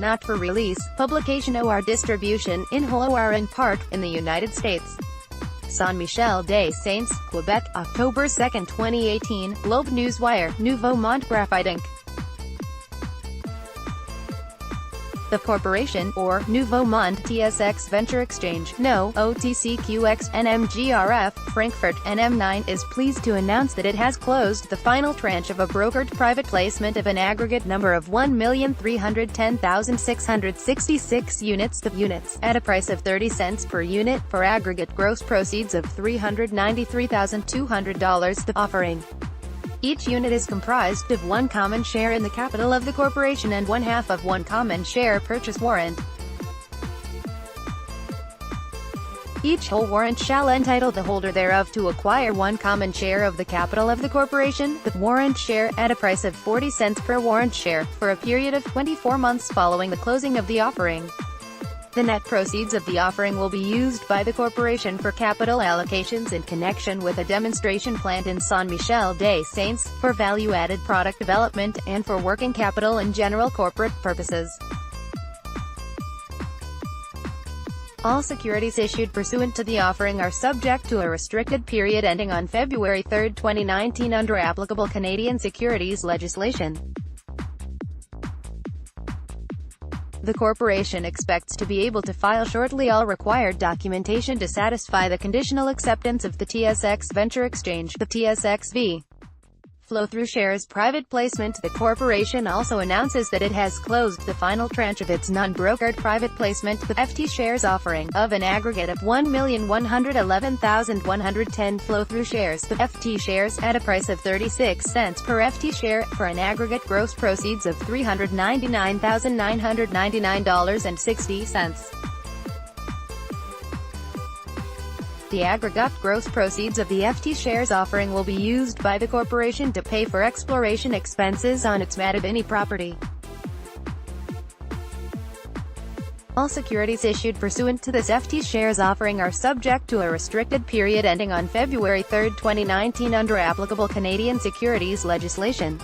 not for release, publication or distribution, in whole or in part, in the United States. SAINT-MICHEL-DES-SAINTS, Quebec, October 2, 2018, Globe NEWSWIRE, NOUVEAU MONDE GRAPHITE INC. The corporation, or NOUVEAU MONDE, TSX Venture Exchange, NO, OTCQX, NMGRF, Frankfurt, NM9, is pleased to announce that it has closed the final tranche of a brokered private placement of an aggregate number of 1,310,666 units, at a price of 30 cents per unit, for aggregate gross proceeds of $393,200. The offering. Each unit is comprised of one common share in the capital of the corporation and 1/2 of one common share purchase warrant. Each whole warrant shall entitle the holder thereof to acquire one common share of the capital of the corporation, the warrant share, at a price of 40 cents per warrant share, for a period of 24 months following the closing of the offering. The net proceeds of the offering will be used by the corporation for capital allocations in connection with a demonstration plant in Saint-Michel-Des-Saints, for value-added product development, and for working capital and general corporate purposes. All securities issued pursuant to the offering are subject to a restricted period ending on February 3, 2019 under applicable Canadian securities legislation. The corporation expects to be able to file shortly all required documentation to satisfy the conditional acceptance of the TSX Venture Exchange, the TSXV. Flow-through shares private placement. The corporation also announces that it has closed the final tranche of its non-brokered private placement, the FT shares offering, of an aggregate of 1,111,110 flow-through shares, the FT shares, at a price of 36 cents per FT share, for an aggregate gross proceeds of $399,999.60. The aggregate gross proceeds of the FT shares offering will be used by the corporation to pay for exploration expenses on its Matabini property. All securities issued pursuant to this FT shares offering are subject to a restricted period ending on February 3, 2019 under applicable Canadian securities legislation.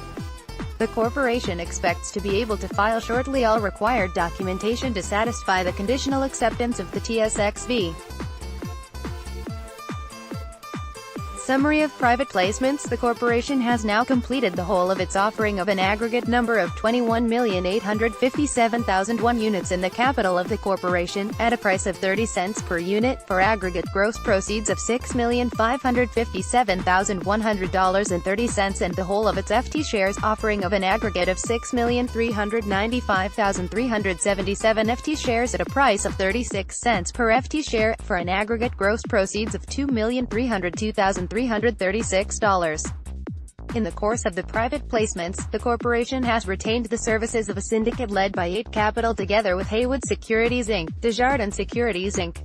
The corporation expects to be able to file shortly all required documentation to satisfy the conditional acceptance of the TSXV. Summary of private placements. The corporation has now completed the whole of its offering of an aggregate number of 21,857,001 units in the capital of the corporation, at a price of 30 cents per unit, for aggregate gross proceeds of $6,557,100.30, and the whole of its FT shares offering of an aggregate of 6,395,377 FT shares at a price of 36 cents per FT share, for an aggregate gross proceeds of $2,302,336. In the course of the private placements, the corporation has retained the services of a syndicate led by 8 Capital together with Haywood Securities Inc., Desjardins Securities Inc.,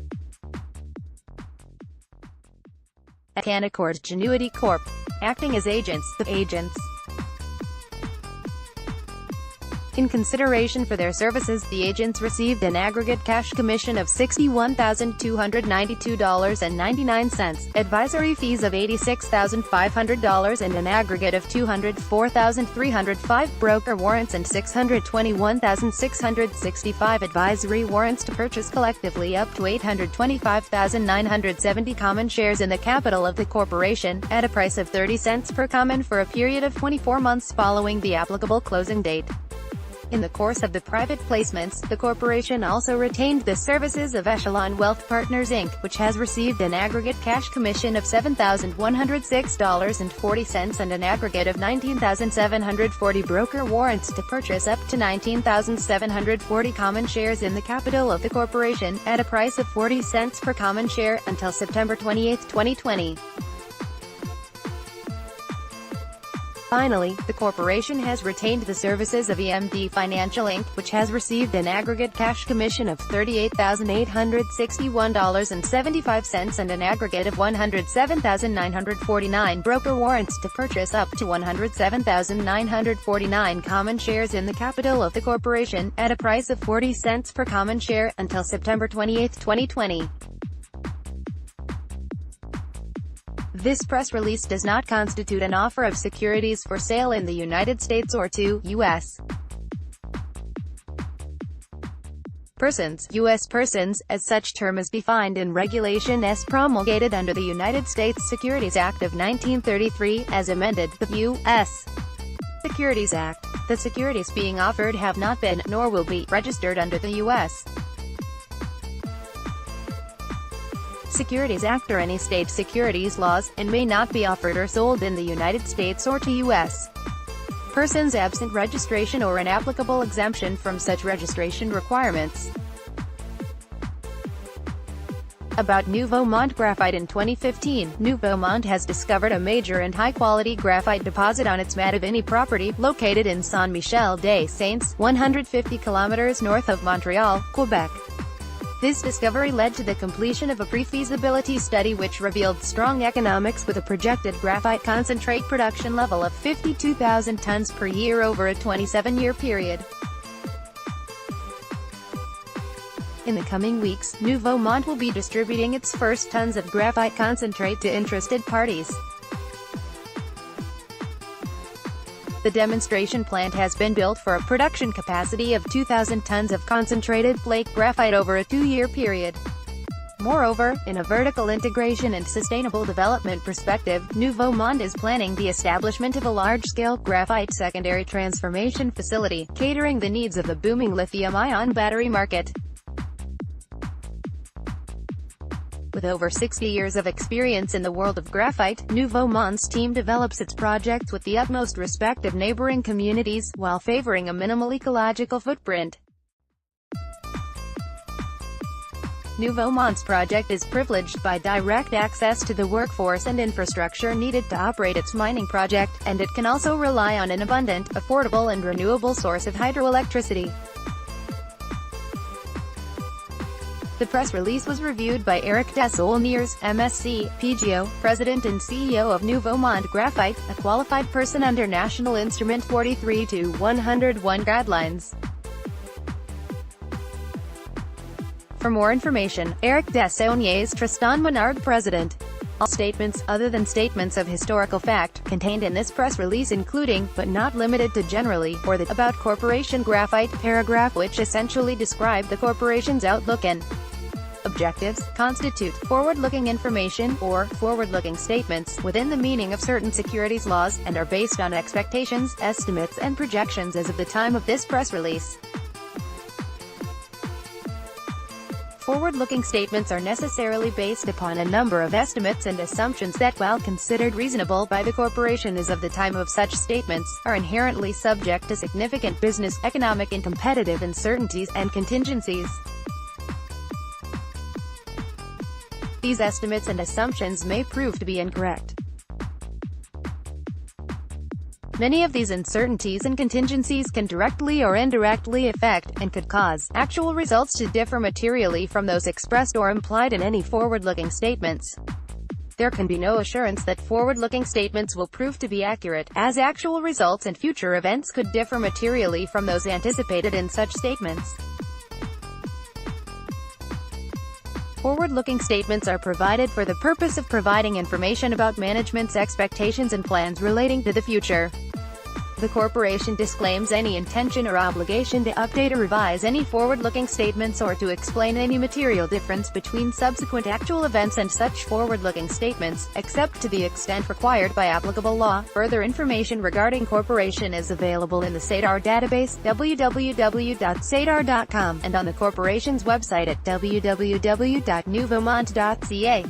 Canaccord Genuity Corp., acting as agents. The agents, in consideration for their services, the agents received an aggregate cash commission of $61,292.99, advisory fees of $86,500 and an aggregate of $204,305 broker warrants and $621,665 advisory warrants to purchase collectively up to 825,970 common shares in the capital of the corporation, at a price of 30 cents per common, for a period of 24 months following the applicable closing date. In the course of the private placements, the corporation also retained the services of Echelon Wealth Partners Inc., which has received an aggregate cash commission of $7,106.40 and an aggregate of $19,740 broker warrants to purchase up to 19,740 common shares in the capital of the corporation, at a price of 40 cents per common share, until September 28, 2020. Finally, the corporation has retained the services of EMD Financial Inc., which has received an aggregate cash commission of $38,861.75 and an aggregate of $107,949 broker warrants to purchase up to 107,949 common shares in the capital of the corporation, at a price of 40 cents per common share, until September 28, 2020. This press release does not constitute an offer of securities for sale in the United States or to U.S. Persons, U.S. persons, as such term is defined in Regulation S promulgated under the United States Securities Act of 1933, as amended, the U.S. Securities Act. The securities being offered have not been, nor will be, registered under the U.S. Securities Act or any state securities laws, and may not be offered or sold in the United States or to U.S. persons absent registration or an applicable exemption from such registration requirements. About Nouveau Monde Graphite. In 2015, Nouveau Monde has discovered a major and high-quality graphite deposit on its Matavini property, located in Saint-Michel-Des-Saints, 150 kilometers north of Montreal, Quebec. This discovery led to the completion of a pre-feasibility study which revealed strong economics with a projected graphite concentrate production level of 52,000 tons per year over a 27-year period. In the coming weeks, Nouveau Monde will be distributing its first tons of graphite concentrate to interested parties. The demonstration plant has been built for a production capacity of 2,000 tons of concentrated flake graphite over a 2-year period. Moreover, in a vertical integration and sustainable development perspective, Nouveau Monde is planning the establishment of a large-scale graphite secondary transformation facility, catering the needs of the booming lithium-ion battery market. With over 60 years of experience in the world of graphite, Nouveau Monde's team develops its projects with the utmost respect of neighboring communities, while favoring a minimal ecological footprint. Nouveau Monde's project is privileged by direct access to the workforce and infrastructure needed to operate its mining project, and it can also rely on an abundant, affordable and renewable source of hydroelectricity. The press release was reviewed by Eric Des-Saints, MSc, PGO, President and CEO of Nouveau Monde Graphite, a qualified person under National Instrument 43-101 guidelines. For more information, Eric Des-Saints, Tristan Menard, President. All statements, other than statements of historical fact, contained in this press release including, but not limited to generally, or the About Corporation Graphite paragraph which essentially describe the corporation's outlook and objectives, constitute forward-looking information, or forward-looking statements, within the meaning of certain securities laws, and are based on expectations, estimates and projections as of the time of this press release. Forward-looking statements are necessarily based upon a number of estimates and assumptions that, while considered reasonable by the corporation as of the time of such statements, are inherently subject to significant business, economic and competitive uncertainties and contingencies. These estimates and assumptions may prove to be incorrect. Many of these uncertainties and contingencies can directly or indirectly affect, and could cause, actual results to differ materially from those expressed or implied in any forward-looking statements. There can be no assurance that forward-looking statements will prove to be accurate, as actual results and future events could differ materially from those anticipated in such statements. Forward-looking statements are provided for the purpose of providing information about management's expectations and plans relating to the future. The corporation disclaims any intention or obligation to update or revise any forward-looking statements or to explain any material difference between subsequent actual events and such forward-looking statements, except to the extent required by applicable law. Further information regarding corporation is available in the SAIDAR database, www.saidar.com, and on the corporation's website at www.nouveaumonde.ca.